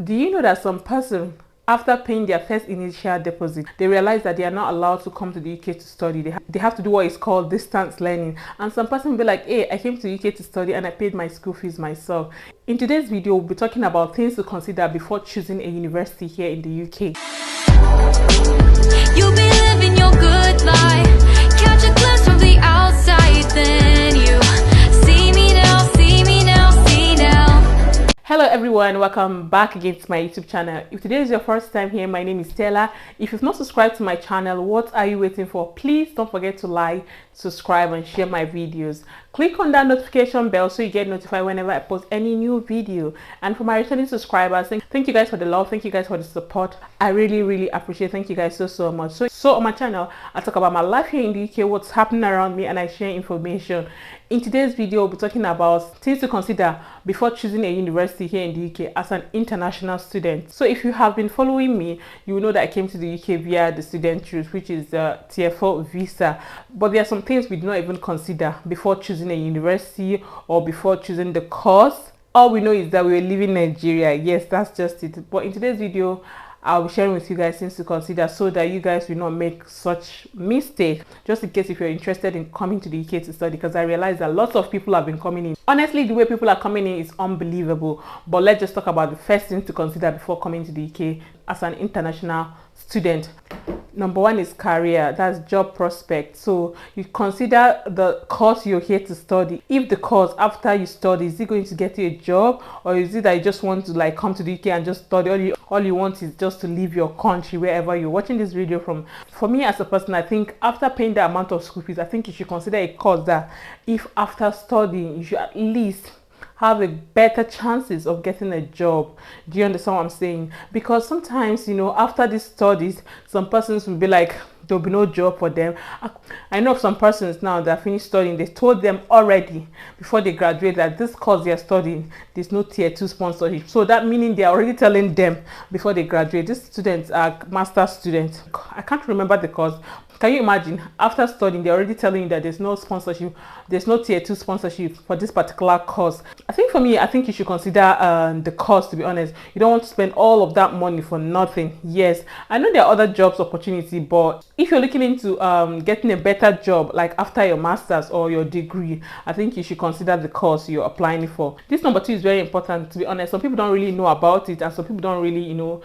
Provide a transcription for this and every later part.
Do you know that some person, after paying their first initial deposit, they realize that they are not allowed to come to the UK to study? They have to do what is called distance learning. And some person will be like, hey, I came to the UK to study and I paid my school fees myself. In today's video, we'll be talking about things to consider before choosing a university here in the UK. You'll be living your good life. Catch a glimpse from the outside, then you see me now, see me now, see now. Hello everyone, welcome back again to my YouTube channel. If today is your first time here, my name is Stella. If you've not subscribed to my channel, what are you waiting for? Please don't forget to like, subscribe and share my videos. Click on that notification bell so you get notified whenever I post any new video. And for my returning subscribers, thank you guys for the love, thank you guys for the support. I really appreciate. Thank you guys so much. So on my channel, I talk about my life here in the UK, what's happening around me, and I share information. In today's video, we'll be talking about things to consider before choosing a university here in the UK as an international student. So if you have been following me, you will know that I came to the UK via the student route, which is the Tier 4 visa. But there are some things we do not even consider before choosing a university or before choosing the course. All we know is that we were leaving Nigeria. Yes, that's just it. But in today's video, I'll be sharing with you guys things to consider so that you guys will not make such mistakes, just in case if you're interested in coming to the UK to study, because I realize that lots of people have been coming in. Honestly, the way people are coming in is unbelievable. But let's just talk about the first thing to consider before coming to the UK as an international student. Number one is career, that's job prospect. So you consider the course you're here to study. If the course after you study, is it going to get you a job, or is it that you just want to like come to the UK and just study? All you want is just to leave your country wherever you're watching this video from. For me as a person, I think after paying the amount of school fees, I think you should consider a course that if after studying you should at least have a better chances of getting a job. Do you understand what I'm saying? Because sometimes, you know, after these studies, some persons will be like, there'll be no job for them. I know of some persons now that finished studying, they told them already before they graduate that this course they're studying, there's no tier 2 sponsorship. So that meaning they're already telling them before they graduate. These students are master students. I can't remember the course. Can you imagine, after studying, they're already telling you that there's no sponsorship, there's no tier 2 sponsorship for this particular course? I think for me, I think you should consider the cost, to be honest. You don't want to spend all of that money for nothing. Yes, I know there are other jobs opportunity, but if you're looking into getting a better job, like after your master's or your degree, I think you should consider the course you're applying for. This number two is very important, to be honest. Some people don't really know about it, and some people don't really, you know,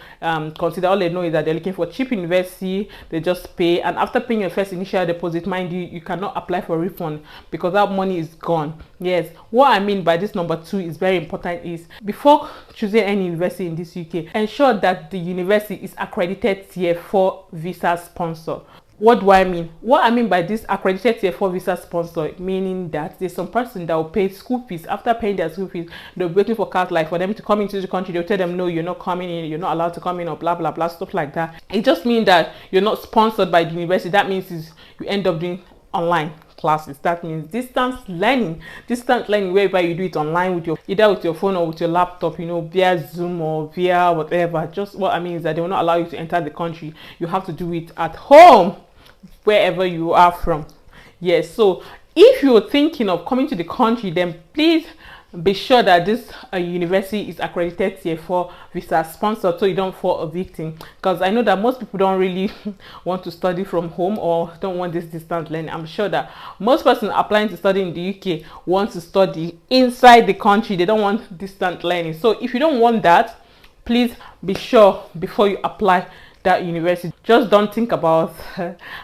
consider. All they know is that they're looking for cheap university, they just pay, and after paying your first initial deposit, mind you, you cannot apply for a refund because that money is gone. Yes, what I mean by this number two is very important is before choosing any university in this UK, ensure that the university is accredited Tier 4 visa sponsor. What do I mean? What I mean by this accredited Tier 4 visa sponsor, meaning that there's some person that will pay school fees. After paying their school fees, they're waiting for cards like for them to come into the country. They'll tell them, no, you're not coming in, you're not allowed to come in, or blah blah blah, stuff like that. It just means that you're not sponsored by the university. That means is you end up doing online classes. That means distance learning whereby you do it online with your either with your phone or with your laptop, you know, via Zoom or via whatever. Just what I mean is that they will not allow you to enter the country. You have to do it at home, wherever you are from. Yes, so if you're thinking of coming to the country, then please be sure that this university is accredited Tier 4 visa sponsored, so you don't fall a victim. Because I know that most people don't really want to study from home or don't want this distance learning. I'm sure that most persons applying to study in the UK want to study inside the country. They don't want distance learning. So if you don't want that, please be sure before you apply that university. Just don't think about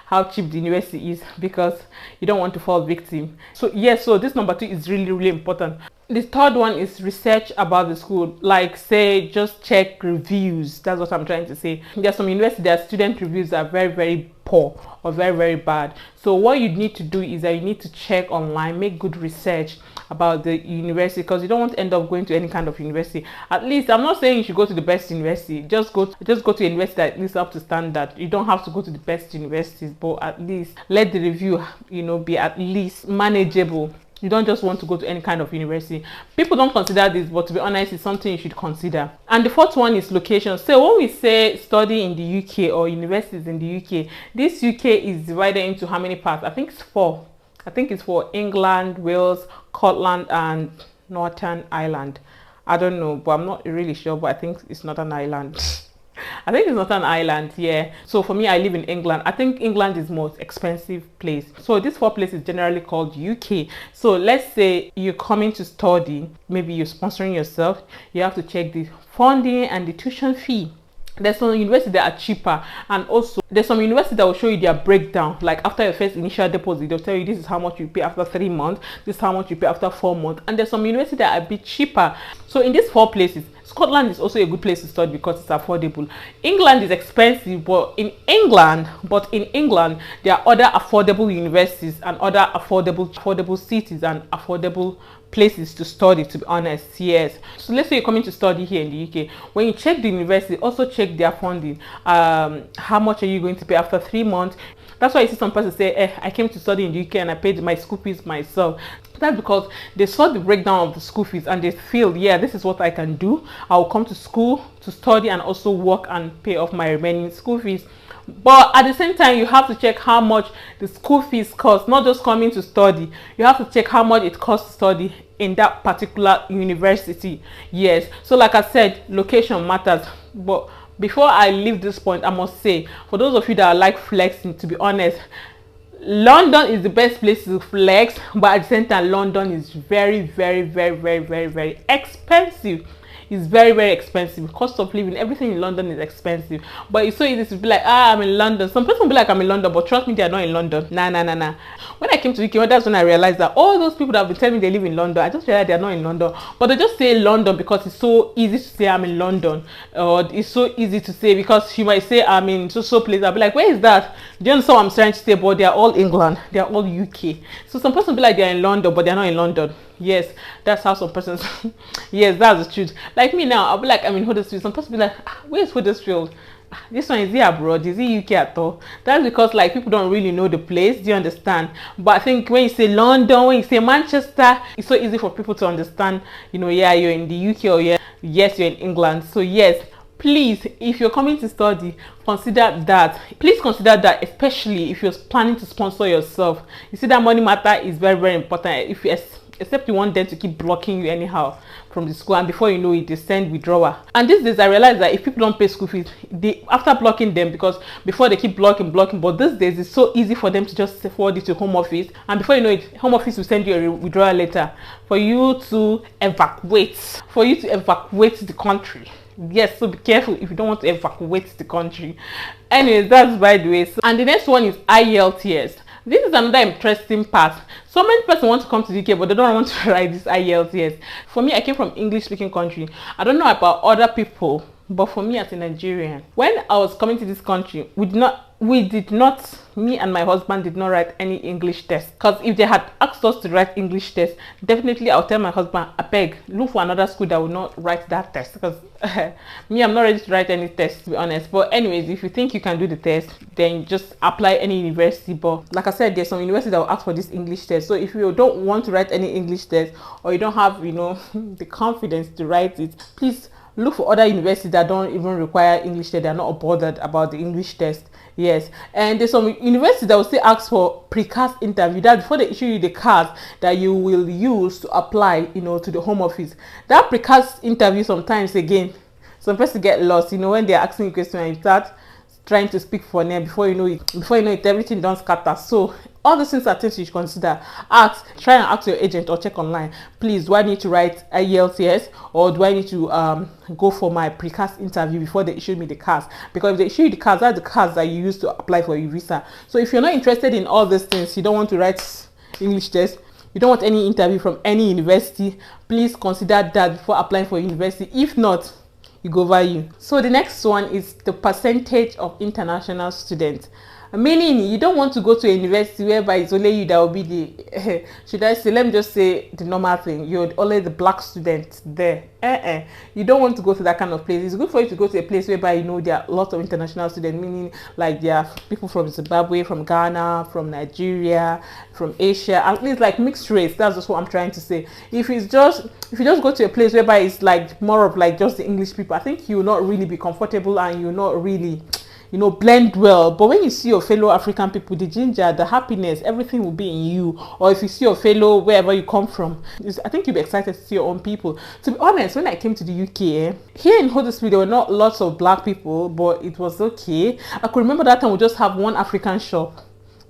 how cheap the university is, because you don't want to fall victim. So yes, so this number two is really important. The third one is research about the school. Like, say, just check reviews. That's what I'm trying to say. There's some universities that student reviews are very poor or very bad. So what you need to do is that you need to check online, make good research about the university, because you don't want to end up going to any kind of university. At least, I'm not saying you should go to the best university. Just go to a university that at least up to standard. You don't have to go to the best universities, but at least let the review, you know, be at least manageable. You don't just want to go to any kind of university. People don't consider this, but to be honest, it's something you should consider. And the fourth one is location. So when we say study in the UK or universities in the UK, this UK is divided into how many parts? I think it's 4. I think it's for England, Wales, Scotland, and Northern Ireland. I don't know, but I'm not really sure, but I think it's not an island. I think it's not an island, yeah. So for me, I live in England. I think England is most expensive place. So this 4 place is generally called UK. So let's say you're coming to study, maybe you're sponsoring yourself, you have to check the funding and the tuition fee. There's some universities that are cheaper, and also there's some universities that will show you their breakdown. Like after your first initial deposit, they'll tell you this is how much you pay after 3 months, this is how much you pay after 4 months, and there's some universities that are a bit cheaper. So in these 4 places, Scotland is also a good place to study because it's affordable. England is expensive, but in England there are other affordable universities and other affordable cities and affordable places to study, to be honest. Yes. So let's say you're coming to study here in the UK. When you check the university, also check their funding. How much are you going to pay after 3 months? That's why you see some person say, I came to study in the UK and I paid my school fees myself. That's because they saw the breakdown of the school fees and they feel, yeah, this is what I can do. I'll come to school to study and also work and pay off my remaining school fees. But at the same time, you have to check how much the school fees cost, not just coming to study. You have to check how much it costs to study in that particular university. Yes. So like I said, location matters. But before I leave this point, I must say, for those of you that are like flexing, to be honest, London is the best place to flex, but at the same time, London is very, very, very, very, very, very expensive. It's very, very expensive. Cost of living, everything in London is expensive. But it's so easy to be like, I'm in London. Some people will be like, I'm in London, but trust me, they are not in London. Nah. When I came to UK, that's when I realized that all those people that have been telling me they live in London, I just realized they are not in London. But they just say London because it's so easy to say I'm in London. Or it's so easy to say because you might say I'm in so place. I'll be like, where is that? Do you understand what I'm trying to say? But they are all England. They are all UK. So some person will be like, they're in London, but they're not in London. Yes, that's how some persons. Yes, that's the truth. Like me now, I'll be like, I'm in Huddersfield. Some person will be like, where's Huddersfield? This one, is he abroad? Is he UK at all? That's because like people don't really know the place. Do you understand? But I think when you say London, when you say Manchester, it's so easy for people to understand. You know, yeah, you're in the UK, or yeah, yes, you're in England. So yes, please, if you're coming to study, consider that. Please consider that, especially if you're planning to sponsor yourself. You see, that money matter is very, very important. If you except you want them to keep blocking you anyhow from the school, and before you know it, they send withdrawal. And these days I realize that if people don't pay school fees, they after blocking them, because before they keep blocking, but these days it's so easy for them to just forward it to home office, and before you know it, home office will send you a withdrawal letter for you to evacuate the country. Yes, so be careful if you don't want to evacuate the country. Anyways, that's by the way. And the next one is Ielts. This is another interesting part. So many people want to come to the UK, but they don't want to write this Ielts. For me, I came from English speaking country. I don't know about other people, but for me as a Nigerian, when I was coming to this country, me and my husband did not write any English test. Because if they had asked us to write English test, definitely I'll tell my husband, I beg, look for another school that will not write that test. Because me, I'm not ready to write any test, to be honest. But anyways, if you think you can do the test, then just apply any university. But like I said, there's some university that will ask for this English test. So if you don't want to write any English test, or you don't have, the confidence to write it, please look for other universities that don't even require English test. They're not bothered about the English test. Yes, and there's some universities that will still ask for precast interview. That before they issue you the card that you will use to apply, to the home office. That precast interview, sometimes again, some person get lost. When they're asking you questions and you start trying to speak for them, before you know it, everything done scatter. So all these things are things you should consider. Try and ask your agent or check online. Please, do I need to write Ielts, or do I need to go for my precast interview before they issue me the cards? Because if they issue you the cards, that's the cards that you use to apply for your visa. So if you're not interested in all these things, you don't want to write English test, you don't want any interview from any university, please consider that before applying for university. If not, you go over you. So the next one is the percentage of international students. Meaning, you don't want to go to a university whereby it's only you that will be the, let me just say the normal thing. You're only the black student there. You don't want to go to that kind of place. It's good for you to go to a place whereby there are lots of international students, meaning like there are people from Zimbabwe, from Ghana, from Nigeria, from Asia, at least like mixed race. That's just what I'm trying to say. If you just go to a place whereby it's like more of like just the English people, I think you will not really be comfortable, and you'll not really you know, blend well. But when you see your fellow African people, the ginger, the happiness, everything will be in you. Or if you see your fellow wherever you come from, I think you'll be excited to see your own people. To be honest, when I came to the UK, here in Huddersfield, there were not lots of black people, but it was okay. I could remember that time we just have one African shop.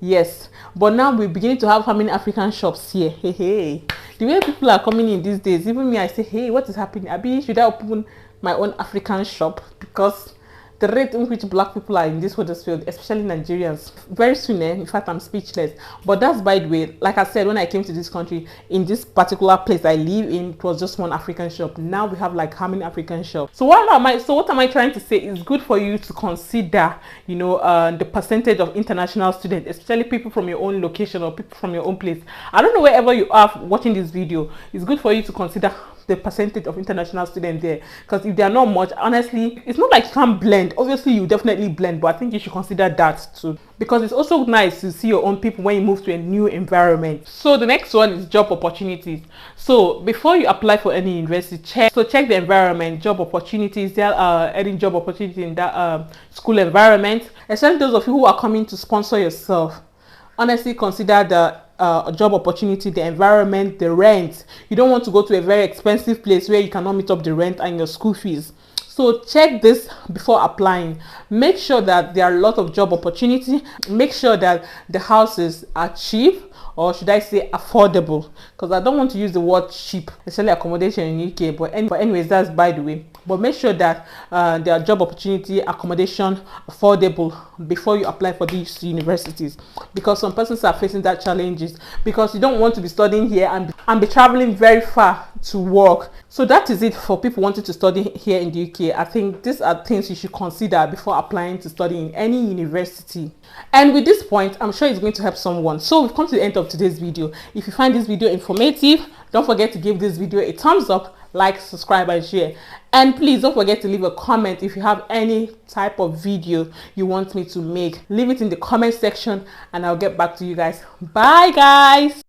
Yes, but now we're beginning to have how many African shops here? Hey, the way people are coming in these days, even me, I say, hey, what is happening? Abi, should I open my own African shop? Because the rate in which black people are in this Huddersfield, especially Nigerians, very soon, in fact, I'm speechless. But that's by the way, like I said, when I came to this country, in this particular place I live in, it was just one African shop. Now we have like how many African shops? So what am I trying to say? It's good for you to consider, you know, the percentage of international students, especially people from your own location or people from your own place. I don't know wherever you are watching this video. It's good for you to consider the percentage of international students there, because if they are not much, honestly, it's not like you can't blend. Obviously you definitely blend, but I think you should consider that too, because it's also nice to see your own people when you move to a new environment. So the next one is job opportunities. So before you apply for any university, check the environment, job opportunities. There are any job opportunities in that school environment, especially those of you who are coming to sponsor yourself. Honestly, consider the job opportunity, the environment, the rent. You don't want to go to a very expensive place where you cannot meet up the rent and your school fees. So check this before applying. Make sure that there are a lot of job opportunity. Make sure that the houses are cheap, or should I say affordable, because I don't want to use the word cheap, especially accommodation in UK, but anyways, that's by the way. But make sure that there are job opportunity, accommodation, affordable before you apply for these universities, because some persons are facing that challenges, because you don't want to be studying here and be traveling very far to work. So that is it for people wanting to study here in the UK. I think these are things you should consider before applying to study in any university. And with this point, I'm sure it's going to help someone. So we've come to the end of today's video. If you find this video informative, don't forget to give this video a thumbs up, like, subscribe and share. And please don't forget to leave a comment if you have any type of video you want me to make. Leave it in the comment section and I'll get back to you guys. Bye guys.